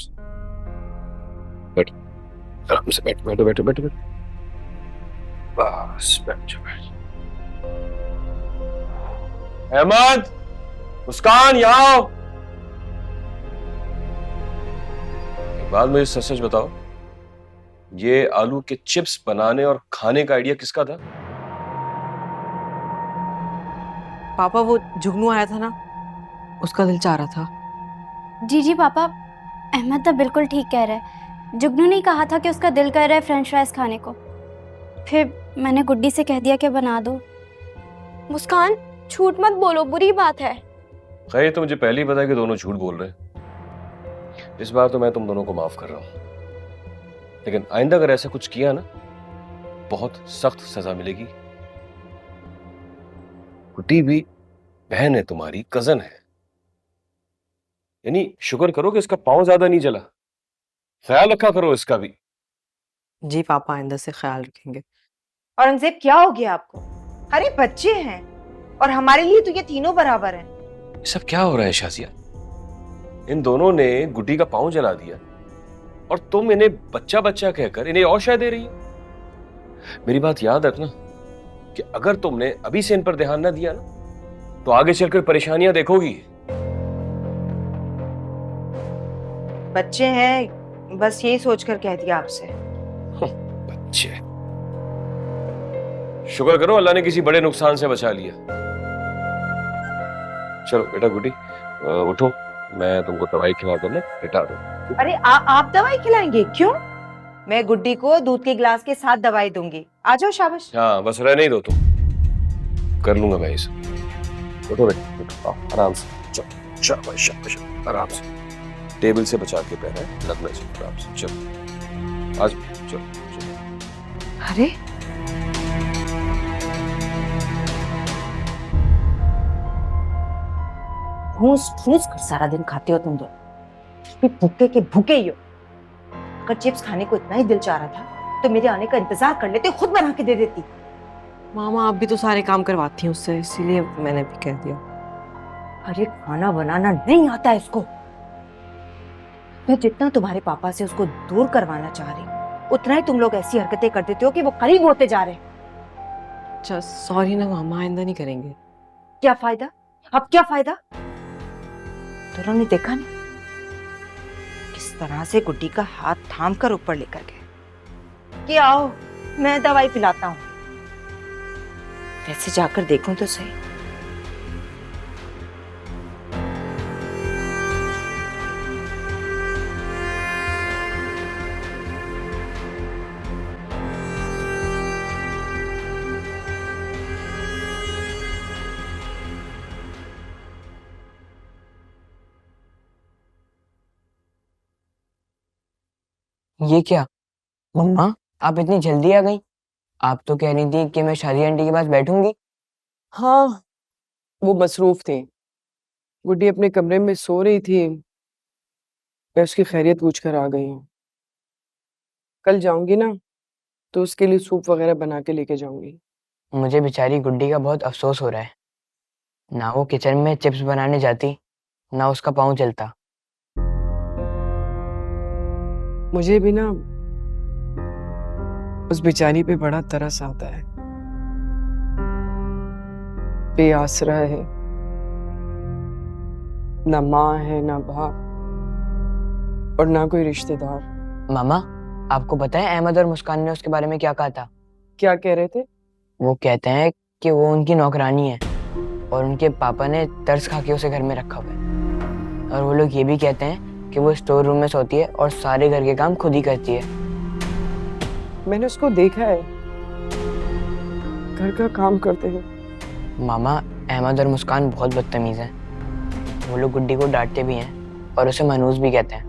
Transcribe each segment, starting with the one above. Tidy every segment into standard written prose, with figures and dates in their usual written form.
से। बैठ, आराम से बैठ, बैठो बैठो बैठो बैठो। बस बैठ जाओ बैठ जाओ। अहमद, मुस्कान, यहाँ आओ। एक बात मुझे सच सच बताओ, ये आलू के चिप्स बनाने और खाने का आइडिया किसका था? पापा वो जुगनू आया था ना, उसका दिल चाह रहा था। जी जी पापा, अहमद तो बिल्कुल ठीक कह रहा है। जुगनू ने कहा था कि उसका दिल कर रहा है फ्रेंच फ्राइज खाने को, फिर मैंने गुड्डी से कह दिया कि बना दो। मुस्कान, झूठ मत बोलो, बुरी बात है। खैर, तो मुझे पहले ही पता है कि दोनों झूठ बोल रहे हैं। इस बार तो मैं तुम दोनों को माफ कर रहा हूं, लेकिन आइंदा अगर ऐसा कुछ किया ना, बहुत सख्त सजा मिलेगी। गुड्डी भी बहन है तुम्हारी, कजन है, यानी शुक्र करो कि इसका पांव ज्यादा नहीं जला। ख्याल रखा करो इसका भी। जी पापा, आइंदा से ख्याल रखेंगे। औरंगजेब, क्या हो गया आपको? अरे बच्चे हैं और हमारे लिए तो ये तीनों बराबर हैं। ये सब क्या हो रहा है शाजिया? इन दोनों ने गुड्डी का पांव जला दिया और तुम इन्हें बच्चा बच्चा कहकर इन्हें और शय दे रही हो। मेरी बात याद रखना कि अगर तुमने अभी से इन पर ध्यान न दिया ना, तो आगे चलकर परेशानियां देखोगी। बच्चे हैं, बस यही सोचकर कह दिया आपसे। बच्चे, शुक्र करो अल्लाह ने किसी बड़े नुकसान से बचा लिया। चलो बेटा गुड्डी, उठो, मैं तुमको दवाई खिला कर ना लेटा दूं। अरे आप दवाई खिलाएंगे? क्यों? मैं गुड्डी को दूध के गिलास के साथ दवाई दूंगी। आ जाओ, शाबाश। हाँ, बस रहने ही दो तुम, कर लूंगा मैं इसे। उठो बेटा, उठो, आओ, आराम से। चलो, शाबाश शाबाश, आराम से। टेबल से बचा के पैर है, लगना चाहिए आराम से। चलो आज, चलो चलो। अरे ठूस ठूस कर सारा दिन खाते हो तुम दोनों, भूखे के भूखे ही हो। अगर चिप्स खाने को इतना ही दिल चाह रहा था तो मेरे आने का इंतजार कर लेते, खुद बना के दे देती। मामा आप भी तो सारे काम करवाती हैं उससे, इसीलिए मैंने भी कह दिया। अरे खाना बनाना नहीं आता है इसको। मैं जितना तुम्हारे पापा से उसको दूर करवाना चाह रही हूँ, उतना ही तुम लोग ऐसी हरकतें कर देते हो कि वो करीब होते जा रहे हैं। अच्छा सॉरी ना मामा, आइंदा नहीं करेंगे। क्या फायदा? अब क्या फायदा? दोनों ने देखा नहीं किस तरह से गुड्डी का हाथ थाम कर ऊपर लेकर गए कि आओ मैं दवाई पिलाता हूं। वैसे जाकर देखूं तो सही। ये क्या मम्मा, आप इतनी जल्दी आ गई? आप तो कह रही थी कि मैं शादी आंटी के पास बैठूंगी। हाँ, वो मसरूफ थी। गुड्डी अपने कमरे में सो रही थी, मैं उसकी खैरियत पूछ कर आ गई हूँ। कल जाऊंगी ना तो उसके लिए सूप वगैरह बना के लेके जाऊंगी। मुझे बेचारी गुड्डी का बहुत अफसोस हो रहा है। ना वो किचन में चिप्स बनाने जाती, ना उसका पाँव चलता। मुझे भी ना उस बेचारी पे बड़ा तरस आता है। बेआसरा है, ना माँ है ना बाप और ना कोई रिश्तेदार। मामा, आपको पता है अहमद और मुस्कान ने उसके बारे में क्या कहा था? क्या कह रहे थे? वो कहते हैं कि वो उनकी नौकरानी है और उनके पापा ने तरस खा के उसे घर में रखा हुआ है। और वो लोग ये भी कहते हैं कि वो स्टोर रूम में सोती है और सारे घर के काम खुद ही करती है। मैंने उसको देखा है घर का काम करते हुए। मामा, अहमद और मुस्कान बहुत बदतमीज हैं। वो लोग गुड्डी को डांटते भी हैं और उसे मनूस भी कहते हैं।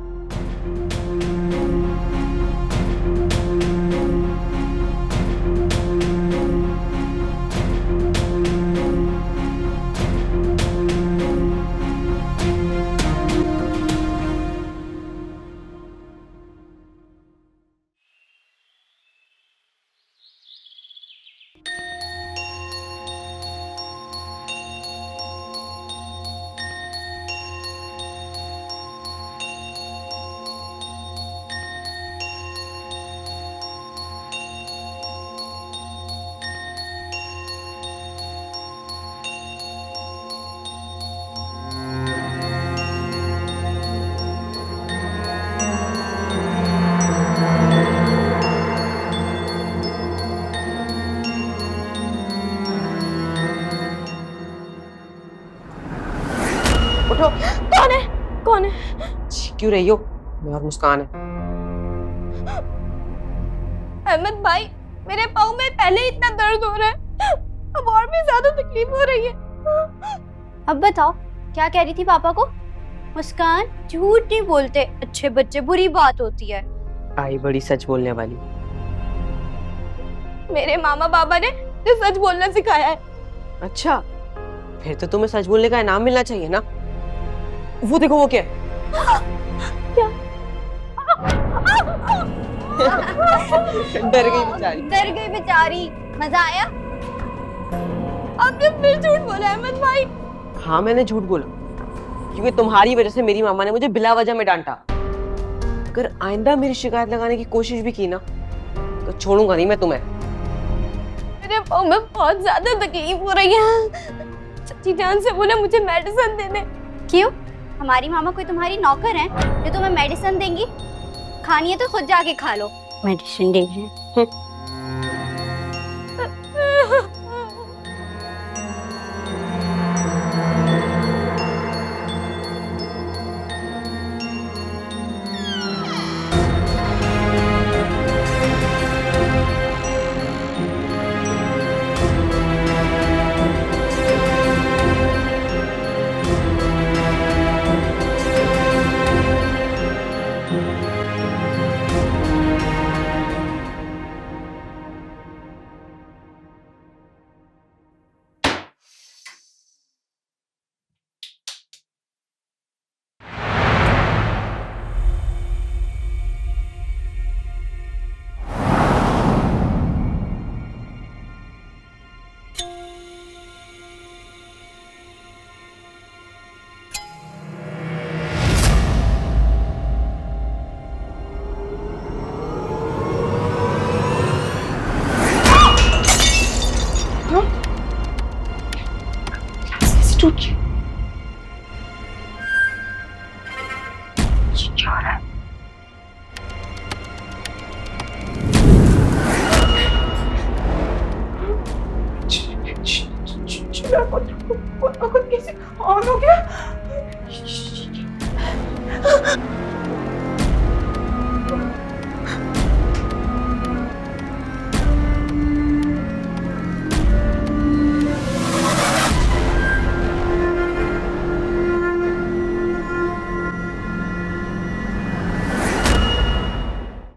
बोलो। कौन है? कौन है? क्यों रही हो? मैं और मुस्कान है। अहमद भाई, मेरे पाँव में पहले ही इतना दर्द हो रहा है, अब और भी ज्यादा तकलीफ हो रही है। अब बताओ क्या कह रही थी पापा को? मुस्कान झूठ नहीं बोलते अच्छे बच्चे, बुरी बात होती है। आई बड़ी सच बोलने वाली। मेरे मामा बाबा ने मुझे सच बोलना सिखाया है। अच्छा, फिर तो तुम्हें सच बोलने का इनाम मिलना चाहिए ना। वो देखो, वो क्या है? क्या? डर गई बेचारी। डर गई बेचारी। मजा आया? आपने फिर झूठ बोला अहमद भाई। हाँ, मैंने झूठ बोला क्योंकि तुम्हारी वजह से मेरी मामा ने मुझे बिला वजह में डांटा। अगर आइंदा मेरी शिकायत लगाने की कोशिश भी की ना तो छोड़ूंगा नहीं मैं तुम्हें। मेरे पाँव में बहुत ज्यादा तकलीफ हो रही है। चाची जान से बोले मुझे मेडिसिन देने। क्यों? हमारी मामा कोई तुम्हारी नौकर है जो तुम्हें मेडिसिन देंगी? खानी है तो खुद जाके खा लो। मेडिसिन दे रहे हैं। टूट गई।